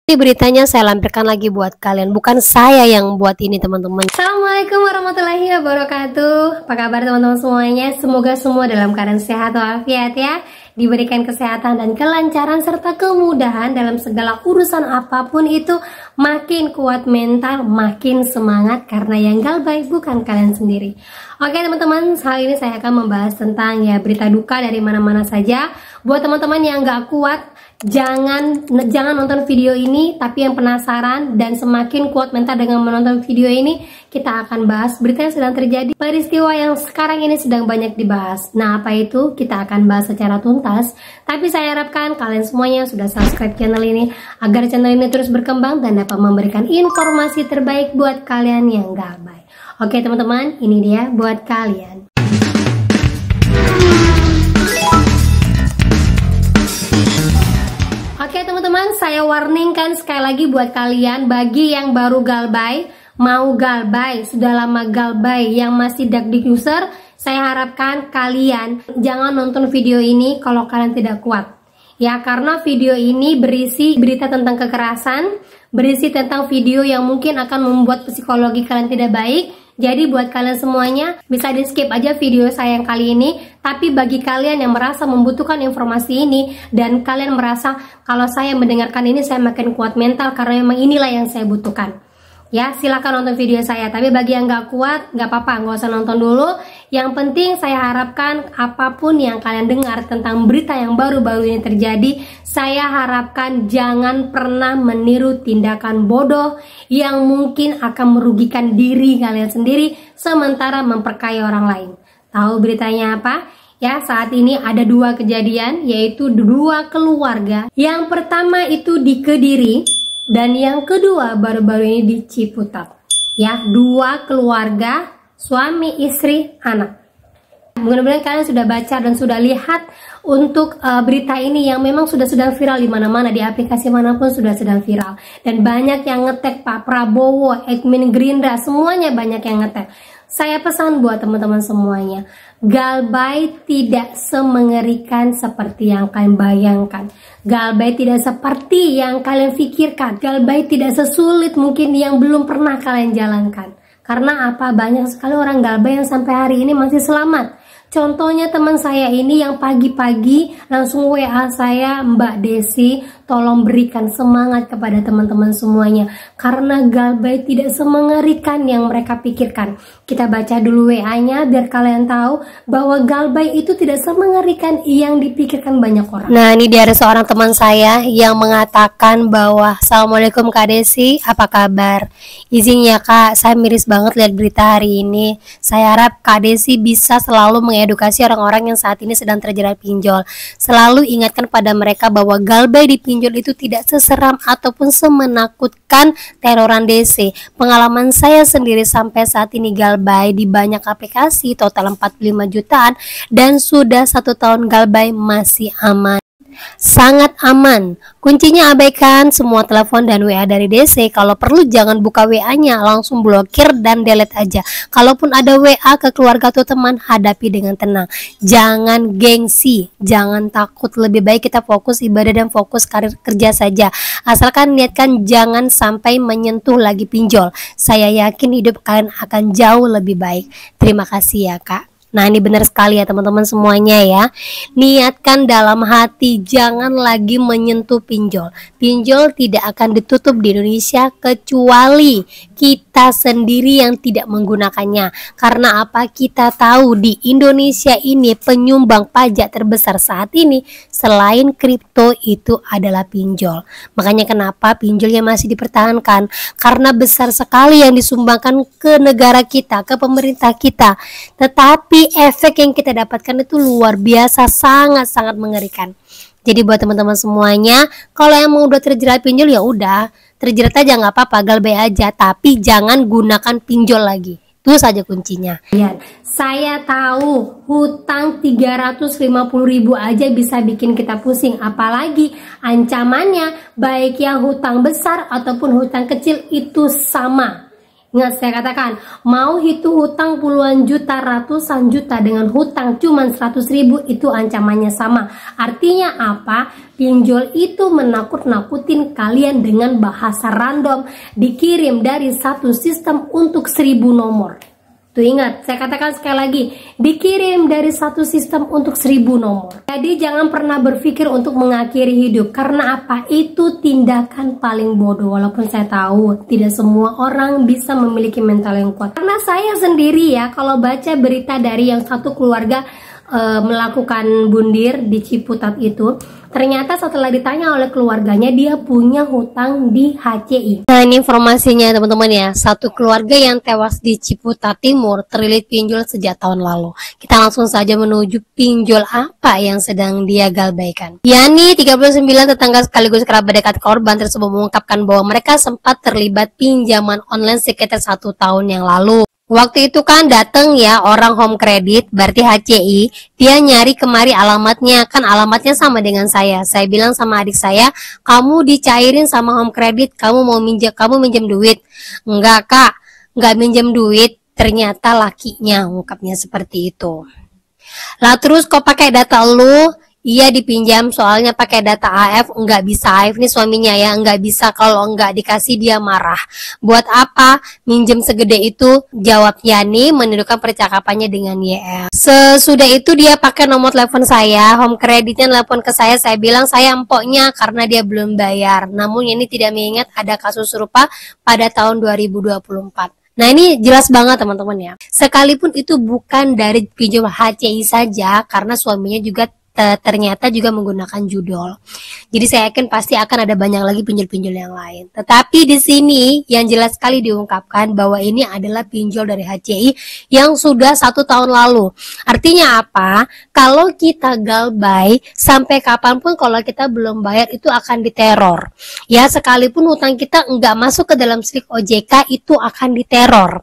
Ini beritanya saya lampirkan lagi buat kalian, bukan saya yang buat ini teman-teman. Assalamualaikum warahmatullahi wabarakatuh. Apa kabar teman-teman semuanya? Semoga semua dalam keadaan sehat walafiat ya, diberikan kesehatan dan kelancaran serta kemudahan dalam segala urusan apapun itu. Makin kuat mental, makin semangat, karena yang galbay bukan kalian sendiri. Oke teman-teman, kali ini saya akan membahas tentang ya berita duka dari mana-mana saja. Buat teman-teman yang gak kuat, jangan nonton video ini, tapi yang penasaran dan semakin kuat mental dengan menonton video ini, kita akan bahas berita yang sedang terjadi, peristiwa yang sekarang ini sedang banyak dibahas. Nah, apa itu? Kita akan bahas secara tuntas. Tapi saya harapkan kalian semuanya sudah subscribe channel ini agar channel ini terus berkembang dan dapat memberikan informasi terbaik buat kalian yang galbay. Oke teman-teman, ini dia buat kalian. Oke teman-teman, saya warningkan sekali lagi buat kalian, bagi yang baru galbay, mau galbay, sudah lama galbay, yang masih dakdik user, saya harapkan kalian jangan nonton video ini kalau kalian tidak kuat. Ya, karena video ini berisi berita tentang kekerasan, berisi tentang video yang mungkin akan membuat psikologi kalian tidak baik. Jadi buat kalian semuanya bisa di skip aja video saya yang kali ini. Tapi bagi kalian yang merasa membutuhkan informasi ini dan kalian merasa kalau saya mendengarkan ini saya makin kuat mental karena memang inilah yang saya butuhkan, ya silahkan nonton video saya. Tapi bagi yang gak kuat, gak apa-apa, gak usah nonton dulu. Yang penting saya harapkan apapun yang kalian dengar tentang berita yang baru-baru ini terjadi, saya harapkan jangan pernah meniru tindakan bodoh yang mungkin akan merugikan diri kalian sendiri sementara memperkaya orang lain. Tahu beritanya apa? Ya, saat ini ada dua kejadian, yaitu dua keluarga. Yang pertama itu di Kediri dan yang kedua baru-baru ini di Ciputat. Ya, dua keluarga, suami, istri, anak. Mudah-mudahan kalian sudah baca dan sudah lihat untuk berita ini yang memang sudah sedang viral di mana-mana, di aplikasi manapun sudah sedang viral. Dan banyak yang ngetek Pak Prabowo, admin Gerindra, semuanya banyak yang ngetek. Saya pesan buat teman-teman semuanya, galbay tidak semengerikan seperti yang kalian bayangkan. Galbay tidak seperti yang kalian pikirkan. Galbay tidak sesulit mungkin yang belum pernah kalian jalankan. Karena apa? Banyak sekali orang galbay yang sampai hari ini masih selamat. Contohnya teman saya ini yang pagi-pagi langsung WA saya, Mbak Desi, tolong berikan semangat kepada teman-teman semuanya. Karena galbay tidak semengerikan yang mereka pikirkan. Kita baca dulu WA-nya biar kalian tahu bahwa galbay itu tidak semengerikan yang dipikirkan banyak orang. Nah, ini dia ada seorang teman saya yang mengatakan bahwa Assalamualaikum Kak Desi, apa kabar? Izin ya Kak, saya miris banget lihat berita hari ini. Saya harap Kak Desi bisa selalu mengedukasi orang-orang yang saat ini sedang terjerat pinjol. Selalu ingatkan pada mereka bahwa galbay di pinjol itu tidak seseram ataupun semenakutkan teroran DC. Pengalaman saya sendiri sampai saat ini galbay di banyak aplikasi total 45 jutaan dan sudah 1 tahun galbay masih aman. Sangat aman. Kuncinya abaikan semua telepon dan WA dari DC. Kalau perlu jangan buka WA-nya, langsung blokir dan delete aja. Kalaupun ada WA ke keluarga atau teman, hadapi dengan tenang. Jangan gengsi, jangan takut. Lebih baik kita fokus ibadah dan fokus karir kerja saja. Asalkan niatkan jangan sampai menyentuh lagi pinjol. Saya yakin hidup kalian akan jauh lebih baik. Terima kasih ya Kak. Nah, ini benar sekali ya teman-teman semuanya ya. Niatkan dalam hati jangan lagi menyentuh pinjol. Pinjol tidak akan ditutup di Indonesia kecuali kita sendiri yang tidak menggunakannya. Karena apa? Kita tahu di Indonesia ini penyumbang pajak terbesar saat ini selain kripto itu adalah pinjol. Makanya kenapa pinjolnya masih dipertahankan? Karena besar sekali yang disumbangkan ke negara kita, ke pemerintah kita. Tetapi efek yang kita dapatkan itu luar biasa, sangat-sangat mengerikan. Jadi buat teman-teman semuanya, kalau yang mau udah terjerat pinjol ya udah, terjerat aja nggak apa-apa, galbay aja, tapi jangan gunakan pinjol lagi. Itu saja kuncinya. Saya tahu hutang 350.000 aja bisa bikin kita pusing, apalagi ancamannya baik yang hutang besar ataupun hutang kecil itu sama. Ingat saya katakan, mau hitung hutang puluhan juta, ratusan juta dengan hutang cuma 100.000 itu ancamannya sama. Artinya apa? Pinjol itu menakut-nakutin kalian dengan bahasa random, dikirim dari satu sistem untuk 1000 nomor. Tuh ingat, saya katakan sekali lagi, dikirim dari satu sistem untuk 1000 nomor. Jadi jangan pernah berpikir untuk mengakhiri hidup. Karena apa? Itu tindakan paling bodoh. Walaupun saya tahu tidak semua orang bisa memiliki mental yang kuat. Karena saya sendiri ya, kalau baca berita dari yang satu keluarga melakukan bundir di Ciputat itu, ternyata setelah ditanya oleh keluarganya, dia punya hutang di HCI. Nah, ini informasinya teman-teman ya, satu keluarga yang tewas di Ciputat Timur terlilit pinjol sejak tahun lalu. Kita langsung saja menuju pinjol apa yang sedang dia galbaikan. Yani 39 tetangga sekaligus kerabat dekat korban tersebut mengungkapkan bahwa mereka sempat terlibat pinjaman online sekitar 1 tahun yang lalu. Waktu itu kan dateng ya orang home credit, berarti HCI, dia nyari kemari alamatnya, kan alamatnya sama dengan saya. Saya bilang sama adik saya, kamu dicairin sama home credit, kamu minjem duit. Enggak kak, enggak minjem duit, ternyata lakinya, ungkapnya seperti itu. Lah terus kok pakai data lu? Iya dipinjam, soalnya pakai data AF. Nggak bisa, AF nih suaminya ya, nggak bisa, kalau nggak dikasih dia marah. Buat apa minjem segede itu? Jawab Yani menunjukkan percakapannya dengan YL. Sesudah itu dia pakai nomor telepon saya, home creditnya telepon ke saya bilang saya empoknya karena dia belum bayar. Namun Yani tidak mengingat ada kasus serupa pada tahun 2024. Nah ini jelas banget teman-teman ya. Sekalipun itu bukan dari pinjam HCI saja, karena suaminya juga ternyata juga menggunakan judol. Jadi saya yakin pasti akan ada banyak lagi pinjol-pinjol yang lain. Tetapi di sini yang jelas sekali diungkapkan bahwa ini adalah pinjol dari HCI yang sudah 1 tahun lalu. Artinya apa? Kalau kita galbay sampai kapanpun kalau kita belum bayar itu akan diteror. Ya sekalipun hutang kita nggak masuk ke dalam slik OJK itu akan diteror.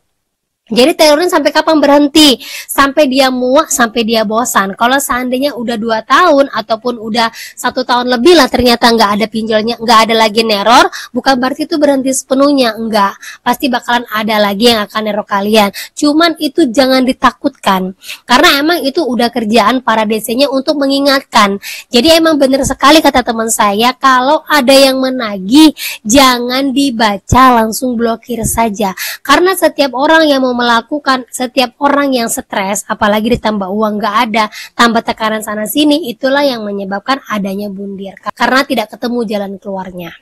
Jadi terornya sampai kapan berhenti? Sampai dia muak, sampai dia bosan. Kalau seandainya udah 2 tahun ataupun udah 1 tahun lebih lah ternyata nggak ada pinjolnya, nggak ada lagi neror, bukan berarti itu berhenti sepenuhnya, enggak. Pasti bakalan ada lagi yang akan neror kalian. Cuman itu jangan ditakutkan, karena emang itu udah kerjaan para DC-nya untuk mengingatkan. Jadi emang bener sekali kata teman saya, kalau ada yang menagih, jangan dibaca, langsung blokir saja. Karena setiap orang yang mau melakukan, setiap orang yang stres, apalagi ditambah uang nggak ada, tambah tekanan sana sini, itulah yang menyebabkan adanya bundir karena tidak ketemu jalan keluarnya.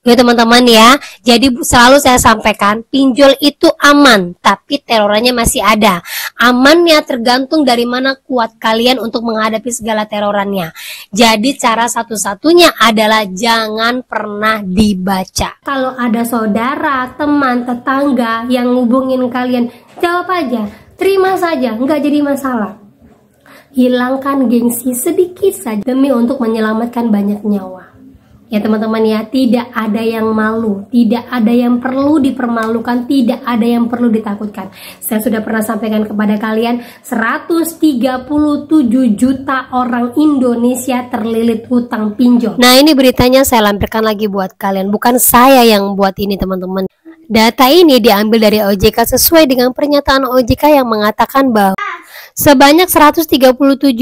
Ya teman-teman ya, jadi selalu saya sampaikan pinjol itu aman, tapi terorannya masih ada. Amannya tergantung dari mana kuat kalian untuk menghadapi segala terorannya. Jadi cara satu-satunya adalah jangan pernah dibaca. Kalau ada saudara, teman, tetangga yang ngubungin kalian, jawab aja, terima saja, nggak jadi masalah. Hilangkan gengsi sedikit saja demi untuk menyelamatkan banyak nyawa. Ya teman-teman ya, tidak ada yang malu, tidak ada yang perlu dipermalukan, tidak ada yang perlu ditakutkan. Saya sudah pernah sampaikan kepada kalian, 137 juta orang Indonesia terlilit hutang pinjol. Nah ini beritanya saya lampirkan lagi buat kalian, bukan saya yang buat ini teman-teman. Data ini diambil dari OJK sesuai dengan pernyataan OJK yang mengatakan bahwa sebanyak 137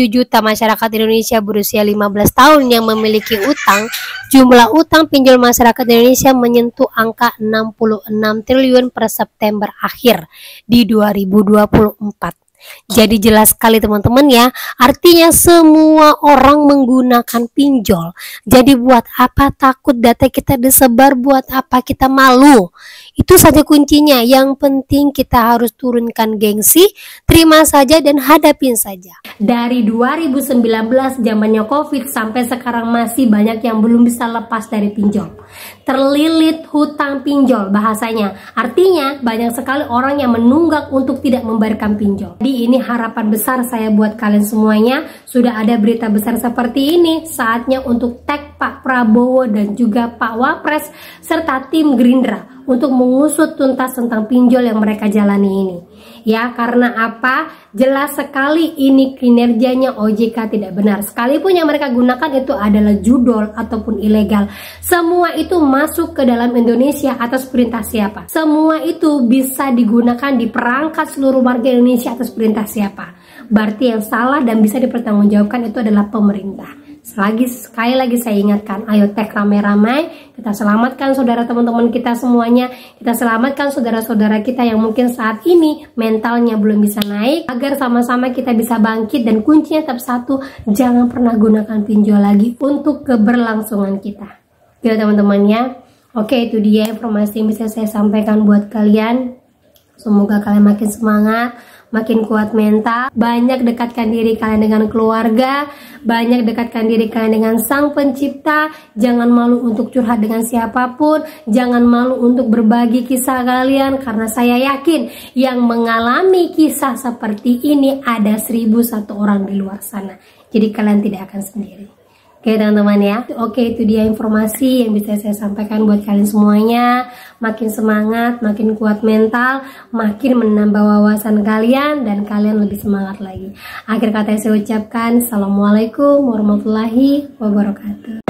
juta masyarakat Indonesia berusia 15 tahun yang memiliki utang. Jumlah utang pinjol masyarakat Indonesia menyentuh angka 66 triliun per September akhir di 2024. Jadi jelas sekali teman-teman ya, artinya semua orang menggunakan pinjol. Jadi buat apa takut data kita disebar, buat apa kita malu? Itu saja kuncinya. Yang penting kita harus turunkan gengsi, terima saja dan hadapin saja. Dari 2019 zamannya Covid sampai sekarang masih banyak yang belum bisa lepas dari pinjol. Terlilit hutang pinjol bahasanya. Artinya banyak sekali orang yang menunggak untuk tidak membayarkan pinjol. Jadi ini harapan besar saya buat kalian semuanya. Sudah ada berita besar seperti ini, saatnya untuk tag Pak Prabowo dan juga Pak Wapres serta tim Gerindra untuk mengusut tuntas tentang pinjol yang mereka jalani ini. Ya, karena apa? Jelas sekali ini kinerjanya OJK tidak benar. Sekalipun yang mereka gunakan itu adalah judol ataupun ilegal. Semua itu masuk ke dalam Indonesia atas perintah siapa? Semua itu bisa digunakan di perangkat seluruh warga Indonesia atas perintah siapa? Berarti yang salah dan bisa dipertanggungjawabkan itu adalah pemerintah. Sekali lagi saya ingatkan, ayo tag ramai-ramai, kita selamatkan saudara teman-teman kita semuanya, kita selamatkan saudara-saudara kita yang mungkin saat ini mentalnya belum bisa naik, agar sama-sama kita bisa bangkit. Dan kuncinya tetap satu, jangan pernah gunakan pinjol lagi untuk keberlangsungan kita. Gitu teman-teman ya. Oke, itu dia informasi yang bisa saya sampaikan buat kalian. Semoga kalian makin semangat, makin kuat mental, banyak dekatkan diri kalian dengan keluarga, banyak dekatkan diri kalian dengan Sang Pencipta. Jangan malu untuk curhat dengan siapapun, jangan malu untuk berbagi kisah kalian, karena saya yakin yang mengalami kisah seperti ini ada 1001 orang di luar sana. Jadi kalian tidak akan sendiri. Oke teman-teman ya. Oke, itu dia informasi yang bisa saya sampaikan buat kalian semuanya. Makin semangat, makin kuat mental, makin menambah wawasan kalian, dan kalian lebih semangat lagi. Akhir kata yang saya ucapkan, Assalamualaikum warahmatullahi wabarakatuh.